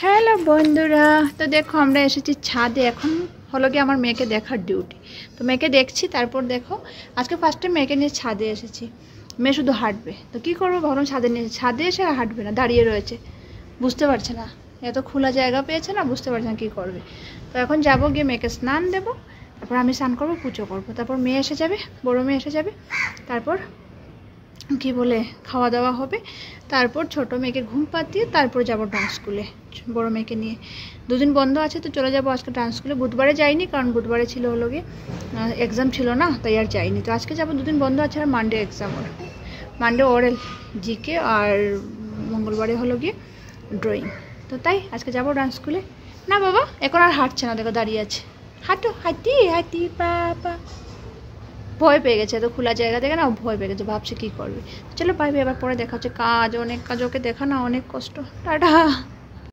Hello বন্ধুরা, তো দেখো আমরা এসেছি ছাদে। এখন হলো গিয়ে আমার মেয়েকে দেখার ডিউটি। তো মেয়েকে দেখছি, তারপর দেখো আজকে ফার্স্টে মেয়েকে নিয়ে ছাদে এসেছি। মেয়ে শুধু হাঁটবে, তো কী করবো ভাবলাম ছাদে নিয়ে, ছাদে এসে আর হাঁটবে না, দাঁড়িয়ে রয়েছে, বুঝতে পারছে না, এত খোলা জায়গা পেয়েছে না, বুঝতে পারছে না কী করবে। তো এখন যাবো, গিয়ে মেয়েকে স্নান দেবো, তারপর আমি স্নান করবো, পুজো করবো, তারপর মেয়ে এসে যাবে, বড়ো মেয়ে এসে যাবে, তারপর কি বলে খাওয়া দাওয়া হবে, তারপর ছোট মেয়েকে ঘুম পাতিয়ে তারপর যাব ডান্স স্কুলে বড় মেয়েকে নিয়ে। দুদিন বন্ধ আছে, তো চলে যাব আজকে ডান্স স্কুলে। বুধবারে যাইনি, কারণ বুধবারে ছিল হলো গিয়ে এক্সাম ছিল না, তাই আর যাইনি। তো আজকে যাব, দুদিন বন্ধ আছে, আর মানডে এক্সাম, ওর মানডে ওরাল জিকে, আর মঙ্গলবারে হলো গিয়ে ড্রয়িং। তো তাই আজকে যাব ডান্স স্কুলে। না বাবা এখন আর হাঁটছে না, দেখো দাঁড়িয়ে আছে। হাঁটো, হাঁটি হাঁটি পা। ভয় পেয়ে গেছে, তো খোলা জায়গা থেকে না ভয় পেয়ে গেছে, ভাবছে কী করবে। চলো পাইবে, এবার পরে দেখা হচ্ছে, কাজ অনেক, কাজ, ওকে দেখা না অনেক কষ্ট। টাটা।